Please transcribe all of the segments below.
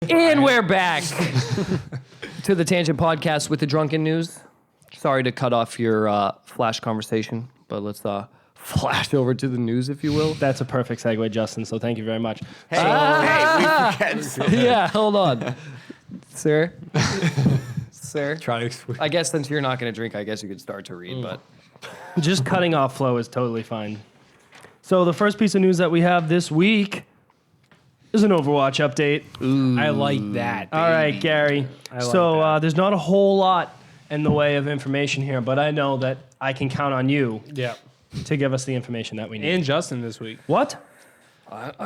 And we're back to the Tangent Podcast with the Drunken News. Sorry to cut off your flash conversation, but let's flash over to the news, if you will. That's a perfect segue, Justin, so thank you very much. Hey, we forget something. Yeah, hold on. Sir? Sir? Trying to I guess since you're not going to drink, I guess you could start to read, but... Just cutting off flow is totally fine. So the first piece of news that we have this week is an Overwatch update. I like that. All right, Gary. There's not a whole lot in the way of information here, but I know that I can count on you to give us the information that we need. And Justin this week. What?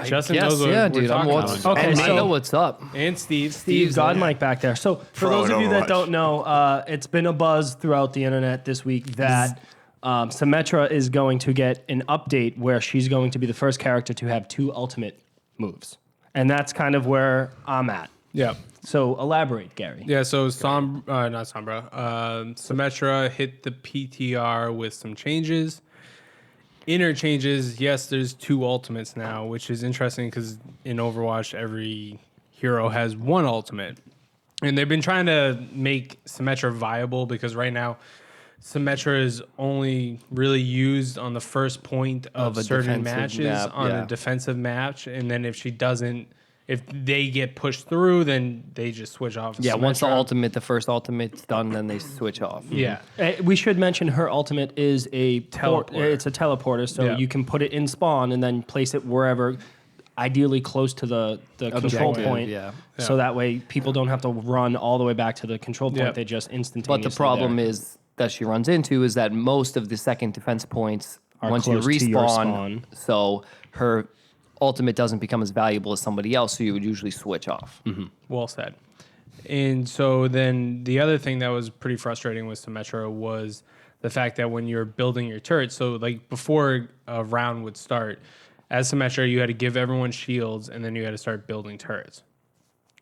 Justin Yes, knows what yeah, we're dude. talking I'm about. Okay, I so know what's up. And Steve. Steve Godmike back there. So for Pro those of you that Overwatch. don't know, it's been a buzz throughout the internet this week that Symmetra is going to get an update where she's going to be the first character to have 2 ultimate moves. And that's kind of where I'm at. Yeah. So elaborate, Gary. Yeah, so Symmetra hit the PTR with some changes. Inner changes, yes, there's 2 ultimates now, which is interesting because in Overwatch, every hero has 1 ultimate. And they've been trying to make Symmetra viable because right now, Symmetra is only really used on the first point of a certain defensive matches map, on yeah. a defensive match. And then if they get pushed through, then they just switch off. Yeah, once Symmetra. the first ultimate's done, then they switch off. Yeah. We should mention her ultimate is a Teleporter. It's a teleporter, so Yeah. you can put it in spawn and then place it wherever, ideally close to the control Objective, point. yeah. So that way people don't have to run all the way back to the control point. Yeah. They just instantaneously. But the problem is that she runs into is that most of the second defense points, Are once you close to your respawn, spawn. so her ultimate doesn't become as valuable as somebody else, so you would usually switch off. Well said. And so then the other thing that was pretty frustrating with Symmetra was the fact that when you're building your turret, so like before a round would start, as Symmetra, you had to give everyone shields and then you had to start building turrets.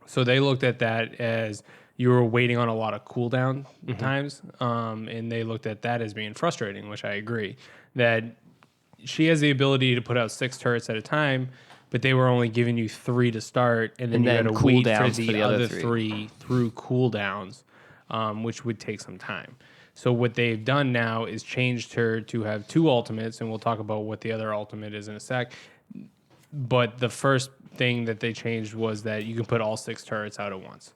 So they looked at that as you were waiting on a lot of cooldown times, and they looked at that as being frustrating, which I agree. That she has the ability to put out 6 turrets at a time, but they were only giving you 3 to start, and then you had to wait for cooldowns the other 3 through cooldowns, which would take some time. So what they've done now is changed her to have 2 ultimates, and we'll talk about what the other ultimate is in a sec. But the first thing that they changed was that you can put all 6 turrets out at once.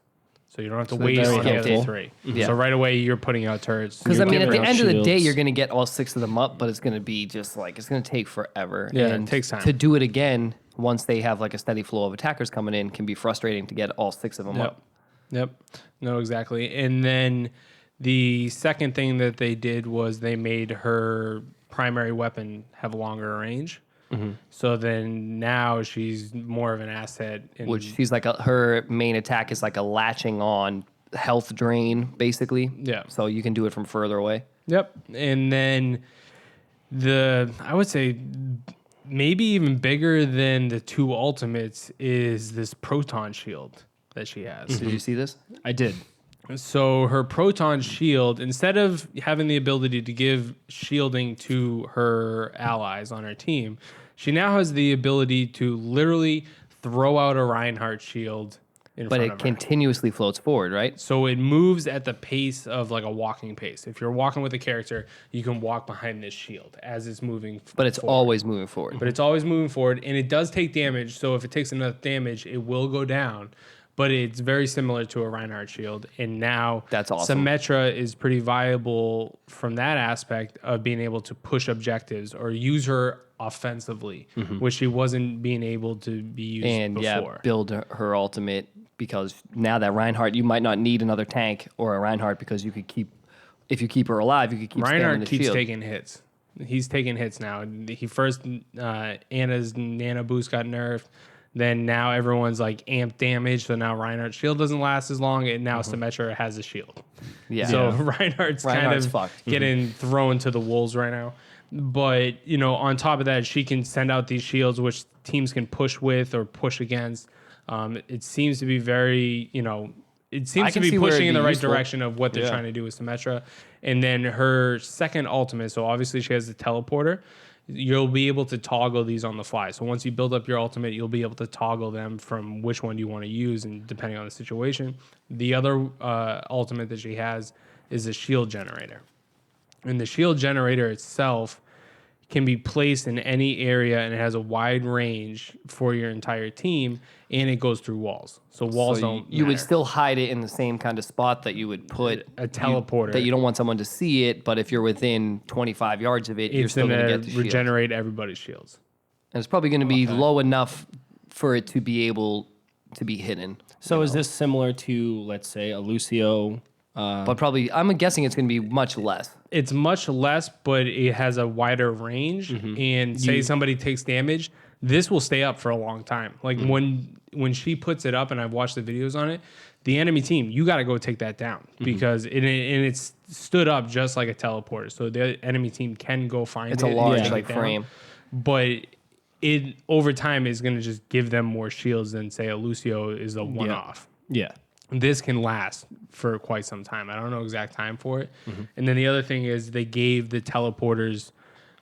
So you don't have to wait very on the other helpful. 3. Yeah. So right away, you're putting out turrets. Because, I mean, at the out end of the day, shields. you're going to get all 6 of them up, but it's going to be just like, it's going to take forever. Yeah, it and takes time. To do it again, once they have like a steady flow of attackers coming in, can be frustrating to get all 6 of them up. Yep. No, exactly. And then the second thing that they did was they made her primary weapon have a longer range. So then now she's more of an asset. Which she's like, her main attack is like a latching on health drain, basically. Yeah. So you can do it from further away. Yep. And then I would say maybe even bigger than the 2 ultimates is this proton shield that she has. Did you see this? I did. So her proton shield, instead of having the ability to give shielding to her allies on her team, she now has the ability to literally throw out a Reinhardt shield in But front it of her. continuously floats forward, right? So it moves at the pace of like a walking pace. If you're walking with a character, you can walk behind this shield as it's moving. But it's forward. always moving forward. But it's always moving forward, and it does take damage. So if it takes enough damage, it will go down. But it's very similar to a Reinhardt shield, and now That's awesome. Symmetra is pretty viable from that aspect of being able to push objectives or use her offensively, which she wasn't being able to be used and before. build her ultimate, because now that Reinhardt, you might not need another tank or a Reinhardt, because you could if you keep her alive, you could keep spamming Reinhardt the keeps shield. taking hits. He's taking hits now. He first Anna's nano boost got nerfed. Then now everyone's like amp damage. So now Reinhardt's shield doesn't last as long. And now Symmetra has a shield. Yeah. So Reinhardt's kind Reinhardt's of fucked. getting thrown to the wolves right now. But, on top of that, she can send out these shields, which teams can push with or push against. It seems to be very, it seems to can be see where pushing it'd in the be right useful. direction of what they're trying to do with Symmetra. And then her second ultimate, so obviously she has the teleporter. you'll be able to toggle these on the fly. So once you build up your ultimate, you'll be able to toggle them from which one you want to use, and depending on the situation. The other ultimate that she has is a shield generator. And the shield generator itself can be placed in any area, and it has a wide range for your entire team, and it goes through walls. So walls don't You would matter. still hide it in the same kind of spot that you would put A teleporter. that you don't want someone to see it, but if you're within 25 yards of it, you're It's still going going to to get the shield. regenerate everybody's shields. And it's probably going to be low enough for it to be able to be hidden. So is this similar to, let's say, a Lucio? But probably, I'm guessing it's going to be much less. It's much less, but it has a wider range. And say somebody takes damage, this will stay up for a long time. Like when she puts it up, and I've watched the videos on it, the enemy team, you got to go take that down because it's stood up just like a teleporter. So the enemy team can go find It's it. a and large take like it down. frame. But it over time is going to just give them more shields than say a Lucio is a one-off. Yeah. This can last for quite some time. I don't know exact time for it. And then the other thing is they gave the teleporters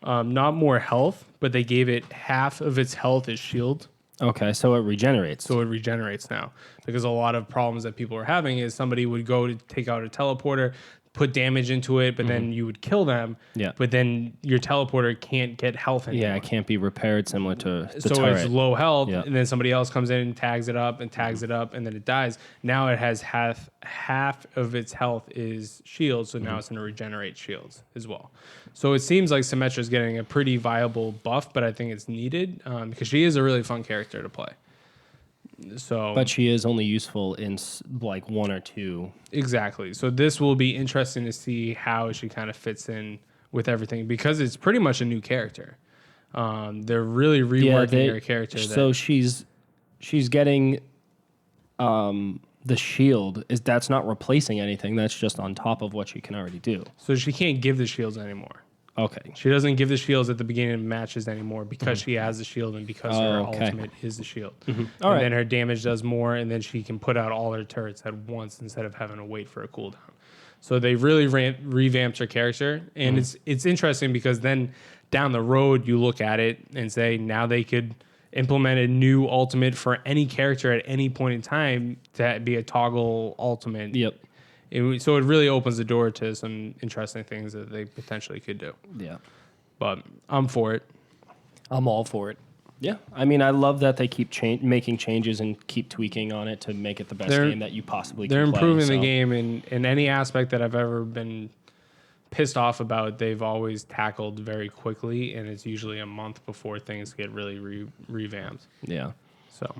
not more health, but they gave it half of its health as shield. Okay, so it regenerates. So it regenerates now. Because a lot of problems that people are having is somebody would go to take out a teleporter, put damage into it, but then you would kill them. Yeah. But then your teleporter can't get health anymore. Yeah, it can't be repaired similar to the So turret. it's low health, Yeah. and then somebody else comes in and tags it up and tags it up, and then it dies. Now it has half of its health is shields, so now it's going to regenerate shields as well. So it seems like Symmetra is getting a pretty viable buff, but I think it's needed because she is a really fun character to play. So, But she is only useful in like one or two. exactly. So this will be interesting to see how she kind of fits in with everything because it's pretty much a new character. They're really reworking her character. So she's getting the shield. That's not replacing anything. That's just on top of what she can already do. So she can't give the shields anymore. Okay. She doesn't give the shields at the beginning of matches anymore because she has the shield and because her okay. ultimate is the shield. All And right. then her damage does more, and then she can put out all her turrets at once instead of having to wait for a cooldown. So they really revamped her character, and it's interesting because then down the road you look at it and say now they could implement a new ultimate for any character at any point in time to be a toggle ultimate. Yep. So it really opens the door to some interesting things that they potentially could do. Yeah. But I'm for it. I'm all for it. Yeah. I mean, I love that they keep making changes and keep tweaking on it to make it the best They're- game that you possibly They're can play. improving the so- game in any aspect that I've ever been pissed off about. They've always tackled very quickly, and it's usually a month before things get really revamped. Yeah. So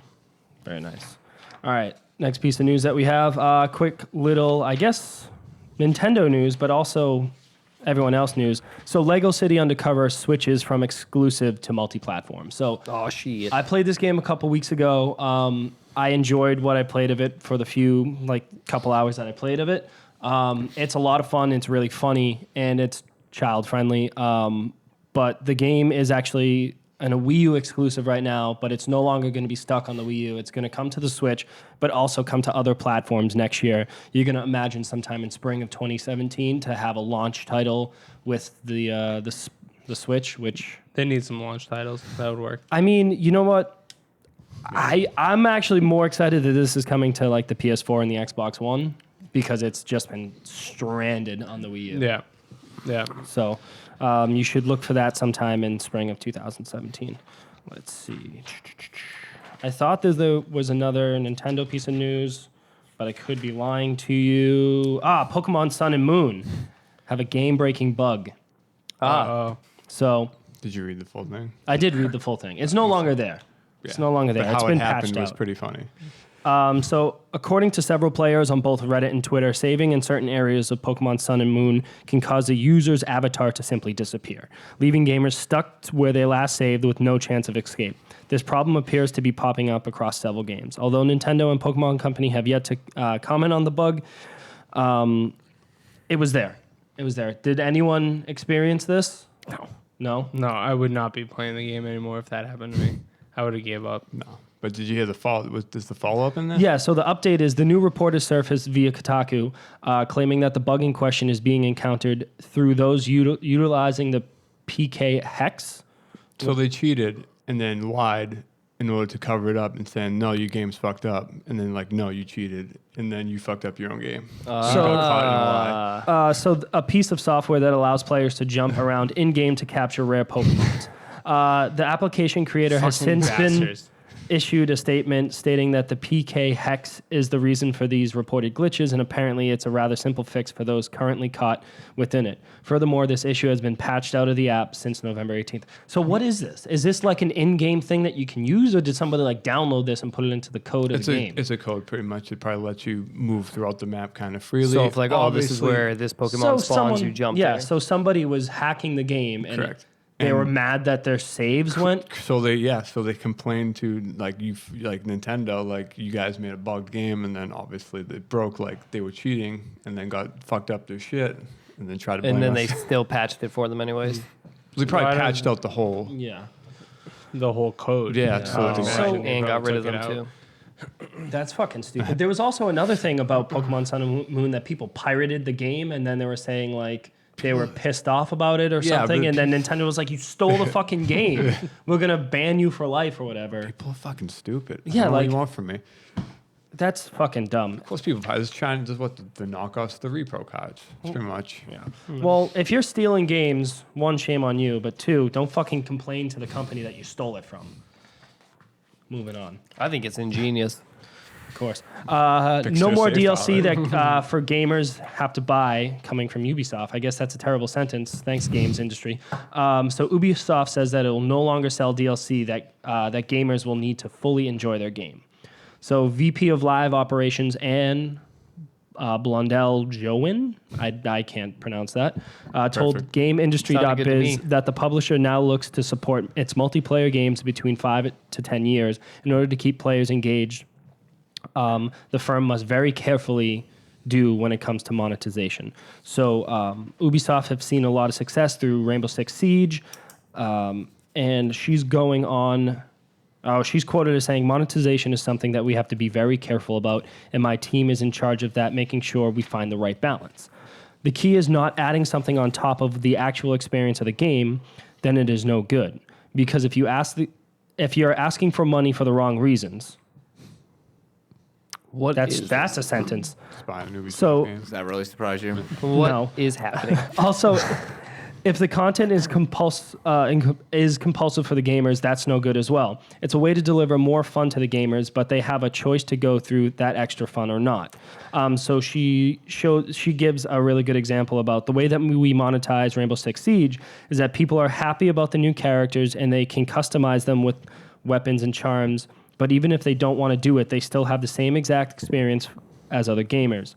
Very nice. All right. Next piece of news that we have, quick little, I guess, Nintendo news, but also everyone else news. So Lego City Undercover switches from exclusive to multi-platform. So Oh, shit. I played this game a couple weeks ago. I enjoyed what I played of it for the few, couple hours that I played of it. It's a lot of fun. It's really funny, and it's child-friendly. But the game is actually a Wii U exclusive right now, but it's no longer going to be stuck on the Wii U. It's going to come to the Switch, but also come to other platforms next year. You're going to imagine sometime in spring of 2017 to have a launch title with the Switch, which... they need some launch titles. That would work. I mean, you know what? I'm actually more excited that this is coming to the PS4 and the Xbox One because it's just been stranded on the Wii U. Yeah. Yeah. So you should look for that sometime in spring of 2017. Let's see. I thought there was another Nintendo piece of news, but I could be lying to you. Pokemon Sun and Moon have a game-breaking bug. So Did you read the full thing? I did read the full thing. It's no longer there. It's no longer there. But It's how been it happened patched was out. pretty funny. So, according to several players on both Reddit and Twitter, saving in certain areas of Pokemon Sun and Moon can cause a user's avatar to simply disappear, leaving gamers stuck where they last saved with no chance of escape. This problem appears to be popping up across several games. Although Nintendo and Pokemon Company have yet to comment on the bug, it was there. It was there. Did anyone experience this? No. No? No, I would not be playing the game anymore if that happened to me. I would have gave up. No. But did you hear the follow? Is the follow up in there? Yeah, so the update is the new report has surfaced via Kotaku, claiming that the bug in question is being encountered through those utilizing the PK hex, So they cheated and then lied in order to cover it up and saying, no, your game's fucked up. And then like, no, you cheated. And then you fucked up your own game. You got caught in a lie. So a piece of software that allows players to jump around in-game to capture rare Pokemon. The application creator has since been issued a statement stating that the PK hex is the reason for these reported glitches, and apparently it's a rather simple fix for those currently caught within it. Furthermore, this issue has been patched out of the app since November 18th. So what is this? Is this like an in-game thing that you can use, or did somebody like download this and put it into the code of the game? It's a code pretty much. It probably lets you move throughout the map kind of freely. So if like, oh, this is where this Pokemon spawns, you jump there. So somebody was hacking the game and Correct. They were mad that their saves went. So they complained to like Nintendo, like you guys made a bugged game, and then obviously they broke, like they were cheating, and then got fucked up their shit, and then tried to blame and then us. they still patched it for them anyways. They probably patched out the whole the whole code. Yeah. So And got rid of them too. That's fucking stupid. There was also another thing about Pokemon Sun and Moon that people pirated the game, and then they were saying like they were pissed off about it or something, and then Nintendo was like, "You stole the fucking game. We're gonna ban you for life or whatever." People are fucking stupid. Yeah, I don't know what like- you want from me. That's fucking dumb. Of course, people probably just trying to the knockoffs, the repro cards. That's pretty much. Yeah. Well, if you're stealing games, one, shame on you, but two, don't fucking complain to the company that you stole it from. Moving on. I think it's ingenious. Of course. No more DLC that for gamers have to buy coming from Ubisoft. I guess that's a terrible sentence. Thanks, games industry. So Ubisoft says that it will no longer sell DLC that gamers will need to fully enjoy their game. So VP of Live Operations Anne Blondell Joen, I can't pronounce that, told GameIndustry.biz that the publisher now looks to support its multiplayer games between 5 to 10 years in order to keep players engaged. The firm must very carefully do when it comes to monetization. So Ubisoft have seen a lot of success through Rainbow Six Siege, and she's going on. She's quoted as saying, "Monetization is something that we have to be very careful about, and my team is in charge of that, making sure we find the right balance. The key is not adding something on top of the actual experience of the game, then it is no good. Because if you're asking for money for the wrong reasons." That's a sentence. So does that really surprise you? What is happening? Also, if the content is compulsive for the gamers, that's no good as well. It's a way to deliver more fun to the gamers, but they have a choice to go through that extra fun or not. So she gives a really good example about the way that we monetize Rainbow Six Siege is that people are happy about the new characters and they can customize them with weapons and charms. But even if they don't want to do it, they still have the same exact experience as other gamers.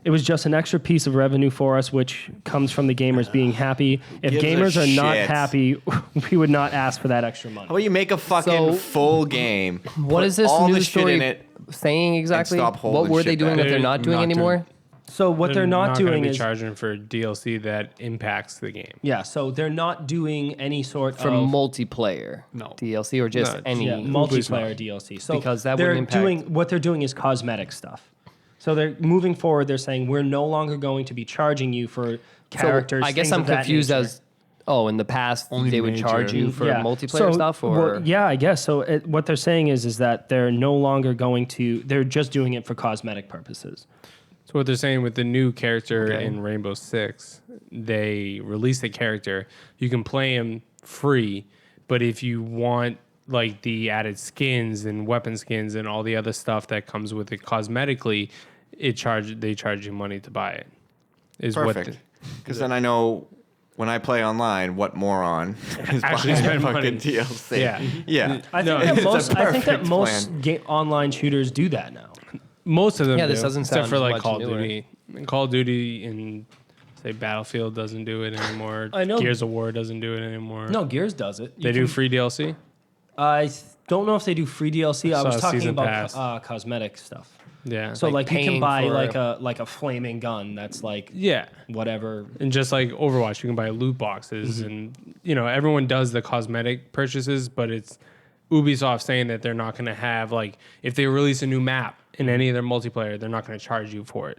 It was just an extra piece of revenue for us, which comes from the gamers being happy. If gamers are not happy, we would not ask for that extra money. How about you make a fucking full game? What is this all news the shit story in it, saying exactly? stop holding What were they shit doing back. that they're not doing anymore? So what they're not gonna doing be is charging for DLC that impacts the game. so they're not doing any sort For of multiplayer DLC or just any multiplayer DLC. So Because that they're wouldn't impact- what they're doing is cosmetic stuff. So they're moving forward. They're saying we're no longer going to be charging you for characters. So I guess things I'm of that confused nature. as in the past Only they would charge you for multiplayer stuff, or I guess so. What they're saying is that they're no longer going to. They're just doing it for cosmetic purposes. So what they're saying with the new character in Rainbow Six, they release the character. You can play him free, but if you want like the added skins and weapon skins and all the other stuff that comes with it cosmetically, they charge you money to buy it. Is Perfect. Because then I know when I play online, what moron is Actually buying spend fucking money. DLC. Yeah. I think that most online shooters do that now. Most of them this do, doesn't except sound for like much Call of newer. Duty. Call of Duty and say Battlefield doesn't do it anymore. I know. Gears of War doesn't do it anymore. No, Gears does it. They do free DLC? I don't know if they do free DLC. I was Saw talking Season about Pass. cosmetic stuff. Yeah. So like you can paying buy for- like a flaming gun that's like yeah. whatever. And just like Overwatch, you can buy loot boxes and everyone does the cosmetic purchases, but it's Ubisoft saying that they're not going to have like if they release a new map in any of their multiplayer, they're not going to charge you for it.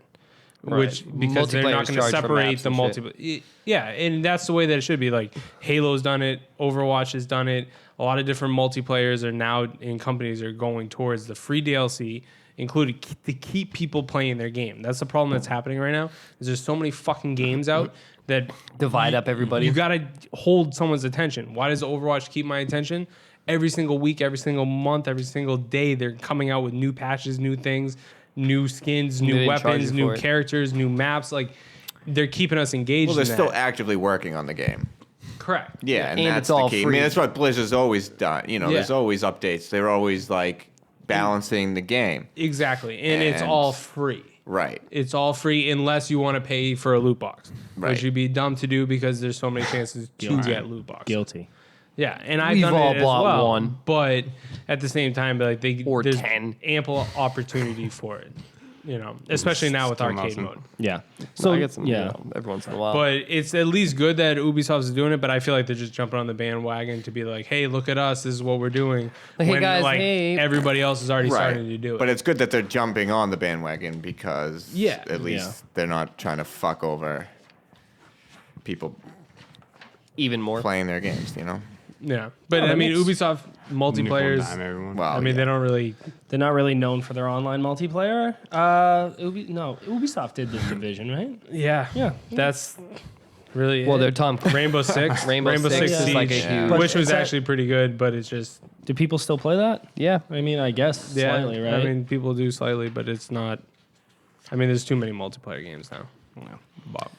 which because they're not Multiplayers going to charge for separate maps the and multi. Yeah, and that's the way that it should be. Like Halo's done it, Overwatch has done it. A lot of different multiplayers are now in companies are going towards the free DLC, including to keep people playing their game. That's the problem that's happening right now. Is there's so many fucking games out that Divide up everybody. you gotta hold someone's attention. Why does Overwatch keep my attention? Every single week, every single month, every single day, they're coming out with new patches, new things, new skins, They new didn't charge weapons, you new for it. characters, new maps. Like they're keeping us engaged. Well, they're in still that. actively working on the game. Correct. Yeah, and And that's it's all the key. I free. mean, that's what Blizzard's always done. You know, Yeah. there's always updates. They're always like balancing the game. Exactly, and it's And- all free. Right. It's all free unless you want to pay for a loot box, Right. which would be dumb to do because there's so many chances to get loot boxes. Guilty. Yeah, and I've We've done all it as bought well, one. but at the same time, there's 10. ample opportunity for it. You know, especially now with Still arcade nothing. mode. Yeah. So So I get some, yeah. every once in a while. But it's at least good that Ubisoft is doing it. But I feel like they're just jumping on the bandwagon to be like, "Hey, look at us! This is what we're doing." Like, hey, guys, hey. everybody else is already Right. starting to do it. But it's good that they're jumping on the bandwagon because Yeah. at least they're not trying to fuck over people Even more. playing their games, you know? yeah, but that I mean, makes- Ubisoft Nickel and multiplayers. dime, everyone. Well, I mean, yeah. they don't really. They're not really known for their online multiplayer. Ubisoft did this division, right? Yeah, Yeah. That's really Well, it. they're Tom. Rainbow Six. Rainbow Six is Siege, like a Yeah. huge. But which was it's actually pretty good, but it's just Do people still play that? Yeah. I mean, I guess yeah. slightly, right? I mean, people do slightly, but it's not. I mean, there's too many multiplayer games now. Bob.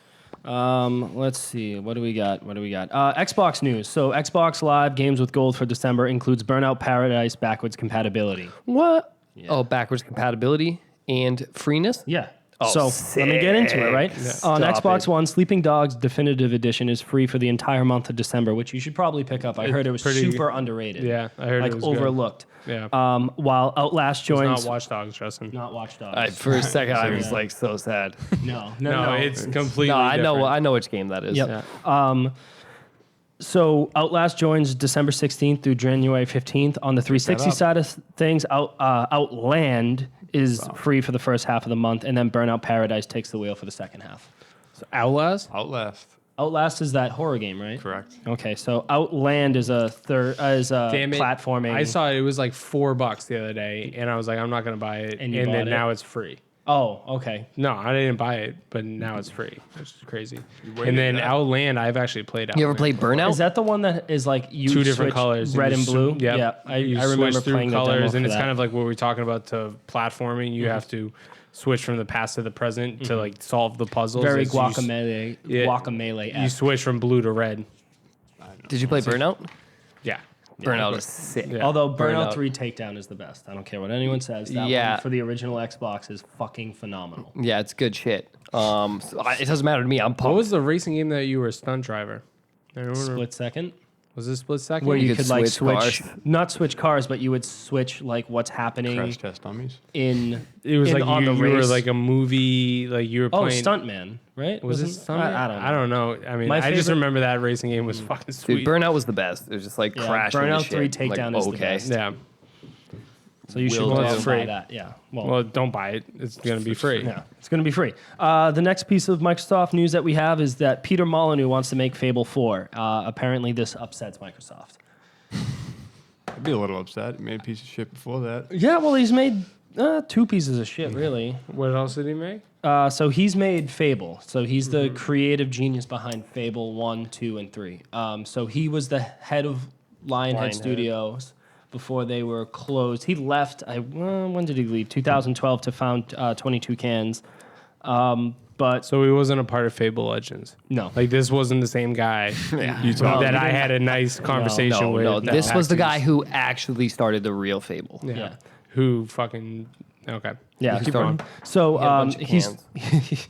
Let's see. What do we got? Xbox news. So Xbox Live Games with Gold for December includes Burnout Paradise backwards compatibility. What? Oh, backwards compatibility and freeness. Yeah. Oh, so let me get into it, right? sick. On Stop Xbox it. One, Sleeping Dogs Definitive Edition is free for the entire month of December, which you should probably pick up. I heard it was pretty- super underrated. Yeah, I heard like it was good. overlooked. Yeah. While Outlast It's joins not Watch Dogs, Justin. not Watch Dogs. For a second, I was like so sad. no, No, it's completely. No, I know. different. I know which game that is. Yep. So Outlast joins December 16th through January 15th. On the 360 side of things, Outland is free for the first half of the month, and then Burnout Paradise takes the wheel for the second half. Outlast. Outlast. Outlast is that horror game, right? Correct. Okay, so Outland is a Damn it. platforming. I saw it was like $4 the other day, and I was like, I'm not gonna buy it. And you then bought it? now it's free. Oh, okay. No, I didn't buy it, but now it's free, which is crazy. waited And then that. Outland, I've actually played Outland. You ever played Burnout? Is that the one that is like you Two different switch colors, red and blue? Yeah, Yeah, I you remember switch through playing the demo colors, for and it's that. kind of like what we're talking about to platforming. You have to switch from the past to the present to like solve the puzzles. very as you s- guacamole. Yeah. Guacamole. You switch from blue to red. Did you play Burnout? Yeah. Burnout is sick. Yeah. Although Burnout Burnout. 3 Takedown is the best. I don't care what anyone says. That Yeah. one for the original Xbox is fucking phenomenal. Yeah, it's good shit. It doesn't matter to me. I'm What pumped. was the racing game that you were a stunt driver? Anyone remember? Split second. Was it Split Second? Where you, You could could like switch switch, cars. not switch cars, but you would switch like what's happening Crash test dummies. in. It was in, like on you, the you were race. like a movie, like you were Oh, playing. Stuntman, right? Was it Wasn't- Stuntman? I don't know. I mean, My I just favorite- remember that racing game was fucking sweet. Dude, Burnout was the best. It was just like Yeah, crashing. Burnout into 3 shit. Takedown like, is the okay. best. yeah. So you should Will go do. out and Free. buy that. Yeah. Well, don't buy it. It's gonna be free. Yeah, it's going to be free. The next piece of Microsoft news that we have is that Peter Molyneux wants to make Fable 4. Apparently, this upsets Microsoft. I'd be a little upset. He made a piece of shit before that. Yeah, well, he's made 2 pieces of shit, really. What else did he make? So he's made Fable. So he's the creative genius behind Fable 1, 2, and 3. So he was the head of Lionhead Studios before they were closed. He left, when did he leave? 2012 to found 22 Cans. But So he wasn't a part of Fable Legends. no. Like this wasn't the same guy You told that me. I had a nice conversation No, with. no. that This was the actually- guy who actually started the real Fable. Yeah. Yeah. Who fucking okay. Yeah, Keep going. So He had a bunch of he's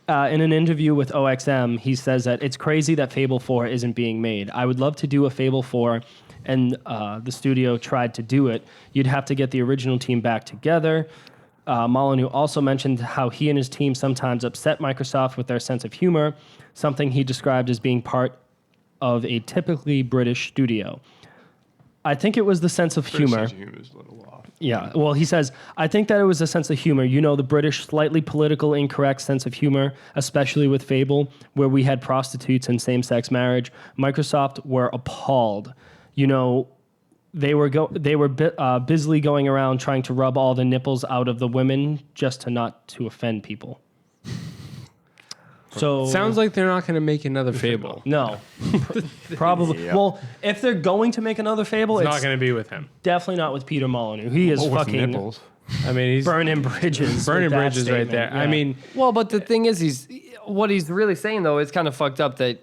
in an interview with OXM, he says that it's crazy that Fable 4 isn't being made. I would love to do a Fable 4, and the studio tried to do it. You'd have to get the original team back together. Molyneux also mentioned how he and his team sometimes upset Microsoft with their sense of humor, something he described as being part of a typically British studio. I think it was the sense of humor. Sense of humor is a little off. Yeah. Well, he says, I think that it was a sense of humor. You know, the British slightly political, incorrect sense of humor, especially with Fable, where we had prostitutes and same-sex marriage. Microsoft were appalled. You know, they were busily going around trying to rub all the nipples out of the women just to not to offend people. So Sounds like they're not going to make another Fable. no, probably. Yeah. Well, if they're going to make another Fable, It's it's not going to be with him. definitely not with Peter Molyneux. He is Oh, with fucking nipples. I mean, he's burning bridges. burning with that bridges right statement. there. Yeah. I mean, Well, but the thing is, what he's really saying though, it's kind of fucked up that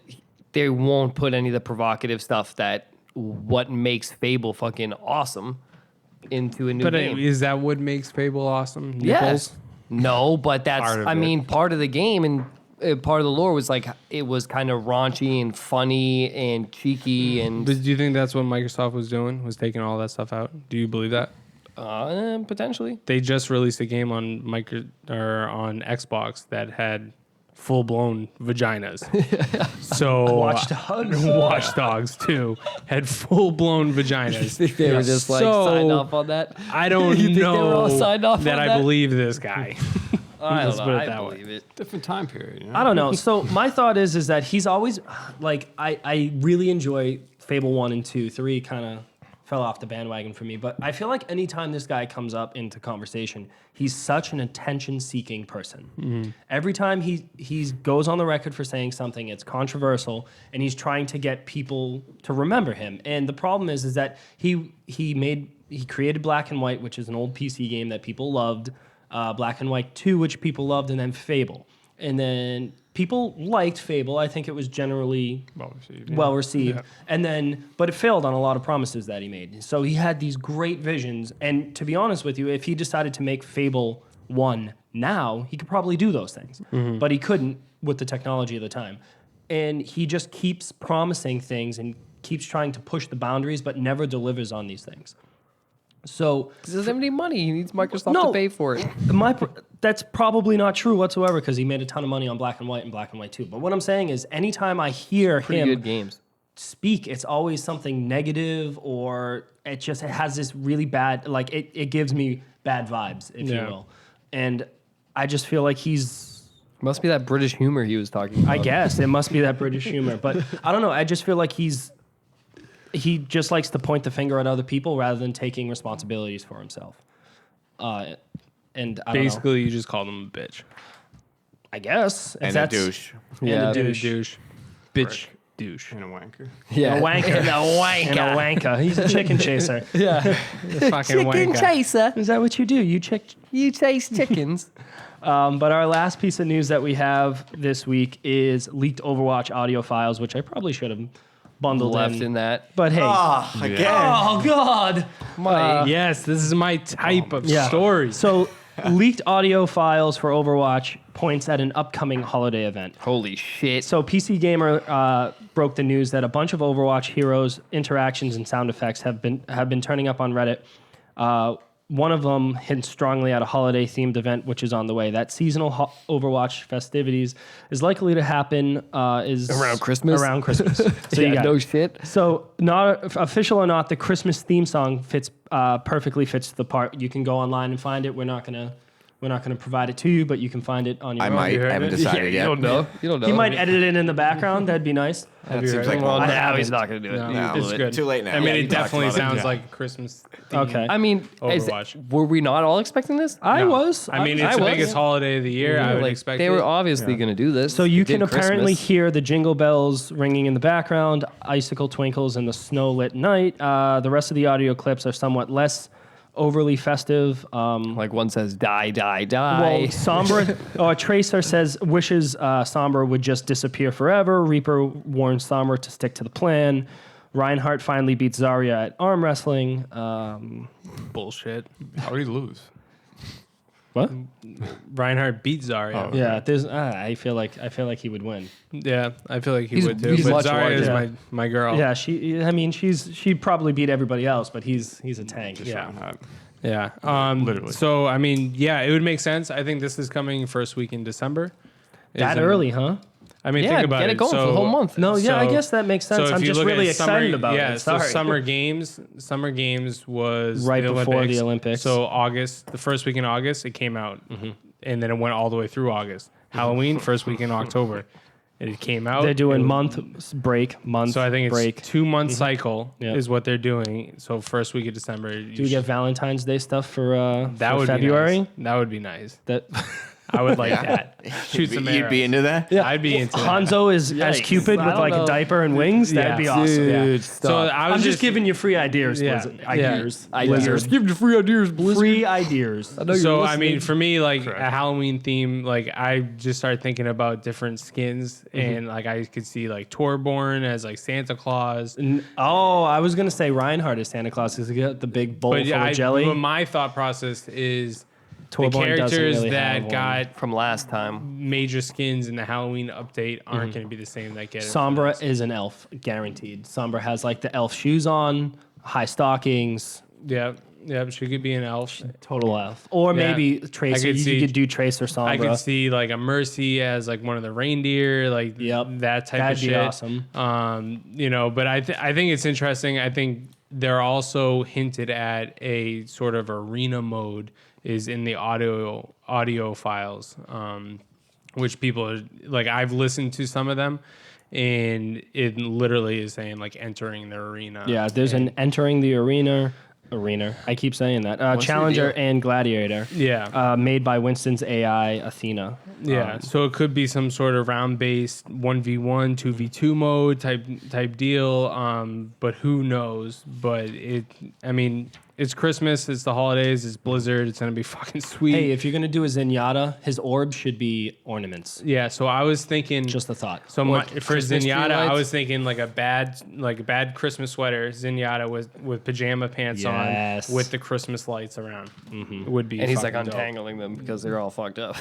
they won't put any of the provocative stuff that what makes Fable fucking awesome into a new but game. is that what makes Fable awesome? Nipples? Yes. No, but that's, Part of I it. mean, part of the game and part of the lore was like, it was kind of raunchy and funny and cheeky and But do you think that's what Microsoft was doing? Was taking all that stuff out? Do you believe that? potentially. They just released a game on on Xbox that had full blown vaginas. So Watch Dogs. Watch Dogs 2 had full blown vaginas. They were just like So, signed off on that. I don't You think they were know all signed off that on I that? believe this guy. I Let's don't put know. it I that way. believe it. Different time period. You know? I don't know. So my thought is that he's always like I really enjoy Fable 1 and 2. 3 kind of fell off the bandwagon for me, but I feel like anytime this guy comes up into conversation, he's such an attention-seeking person. Every time he goes on the record for saying something, it's controversial, and he's trying to get people to remember him. And the problem is that he created Black and White, which is an old PC game that people loved. Black and White 2, which people loved, and then Fable. And then people liked Fable. I think it was generally well received. Yeah. And then, but it failed on a lot of promises that he made. So he had these great visions. And to be honest with you, if he decided to make Fable 1 now, he could probably do those things. But he couldn't with the technology of the time. And he just keeps promising things and keeps trying to push the boundaries, but never delivers on these things. So He doesn't have any money. He needs Microsoft to pay for it. that's probably not true whatsoever because he made a ton of money on Black and White and Black and White 2. But what I'm saying is anytime I hear Pretty him good games. speak, it's always something negative or it has this really bad, like it gives me bad vibes, if you Yeah. will. And I just feel like Must be that British humor he was talking about. I guess it must be that British humor. But I don't know. I just feel like he just likes to point the finger at other people rather than taking responsibilities for himself. And I don't know. Basically, you just called him a bitch. I guess. If And a that's- douche. And Yeah. a And a douche. douche. Bitch. Douche. And a wanker. Yeah. A wanker. And a wanker. He's a chicken chaser. Yeah. Fucking wanker. chaser. Is that what you do? You You chase chickens. But our last piece of news that we have this week is leaked Overwatch audio files, which I probably should have bundled Left in that. But hey. Again. Oh, God. Yes, this is my type of Yeah. story. So leaked audio files for Overwatch points at an upcoming holiday event. Holy shit. So PC Gamer broke the news that a bunch of Overwatch heroes, interactions, and sound effects have been turning up on Reddit. One of them hints strongly at a holiday-themed event, which is on the way. That seasonal Overwatch festivities is likely to happen is Around Christmas? Around Christmas. So yeah, you got no shit. So, not official or not, the Christmas theme song perfectly fits the part. You can go online and find it. We're not gonna provide it to you, but you can find it on your I own. might. I haven't decided yet. You don't know. You don't know. He might edit it in the background. That'd be nice. That seems like Well, one. now he's not going to do it. No, No, it's good. Too late now. I mean, Yeah, it you talked definitely about it. sounds Yeah. like Christmas. Okay. I mean, Overwatch. were we not all expecting this? I No. was. I mean, I it's the was. biggest holiday of the year. I would Like, expect they were it. obviously going to do this. So you They can did apparently Christmas. hear the jingle bells ringing in the background, icicle twinkles in the snow-lit night. The rest of the audio clips are somewhat less overly festive. Like one says, die, die, die. Well, Sombra, Tracer wishes Sombra would just disappear forever. Reaper warns Sombra to stick to the plan. Reinhardt finally beats Zarya at arm wrestling. Bullshit. How did he lose? What? Reinhardt beat Zarya. Oh. Yeah, I feel like he would win. Yeah, I feel like he He's- would too. he's But much Zarya is larger. my girl. Yeah, she'd probably beat everybody else, but he's a tank. Just Yeah. round hot. Yeah. Literally. So I mean, yeah, it would make sense. I think this is coming first week in December. That Is, early, huh? I mean, Yeah, think about get it going for the whole month. No, yeah, I so- guess that makes sense. so if I'm you just look at really excited about yeah, it. so Sorry. Summer Games was Right the before the Olympics. So August, the first week in August, it came out, and then it went all the way through August. Halloween, first week in October, it came out. They're doing It- month break. So I think it's break. 2 month cycle Yep. is what they're doing. So first week of December. Do we get Valentine's Day stuff for that for would February? Be nice. That would be nice. That I would like that. Shoot some You'd be arrows. into that? I'd be into that. Hanzo is as Yikes. Cupid I with don't like know. a diaper and wings. That'd be awesome. Dude, So stop. I was I'm just giving you free ideas. Yeah. Blizzard. Yeah. Ideas. Ideas. Give the free ideas, Blizzard. Free ideas. I know you're So I mean, listening. for me, like a Halloween theme, like I just started thinking about different skins, and like I could see like Torborn as like Santa Claus. Oh, I was gonna say Reinhardt is Santa Claus because he got the big bowl But full of jelly. but my thought process is Torborn the doesn't characters really that have one. got From last time. major skins in the Halloween update aren't going to be the same that get it. Sombra is an elf, guaranteed. Sombra has like the elf shoes on, high stockings, Yeah, she could be an elf. total elf. Or Yeah. maybe Tracer. could You see- could do Tracer Sombra. I could see like a Mercy as like one of the reindeer, like Yep. that type That'd of be shit. awesome. But I think it's interesting. I think they're also hinted at a sort of arena mode is in the audio files, which people are like. I've listened to some of them, and it literally is saying like entering the arena. Yeah, there's an entering the arena. I keep saying that. Challenger and Gladiator. Yeah. Made by Winston's AI Athena. Yeah, so it could be some sort of round-based 1v1, 2v2 mode type deal. But who knows? But it's Christmas, it's the holidays, it's Blizzard, it's gonna be fucking sweet. Hey, if you're gonna do a Zenyatta, his orb should be ornaments. Yeah, so I was thinking Just a thought. So for Christmas tree Zenyatta, I lights? was thinking like a bad Christmas sweater, Zenyatta with pajama pants Yes. on with the Christmas lights around. It would be. And he's like fucking dope. untangling them because they're all fucked up.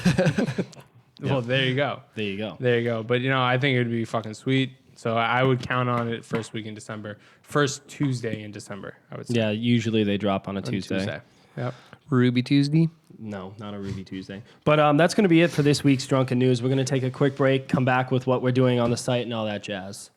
Well, there you go. There you go. There you go. But I think it would be fucking sweet. So I would count on it first week in December, first Tuesday in December. I would say. Yeah, usually they drop on a Tuesday. Yep. Ruby Tuesday. No, not a Ruby Tuesday. But that's going to be it for this week's Drunken News. We're going to take a quick break, come back with what we're doing on the site and all that jazz.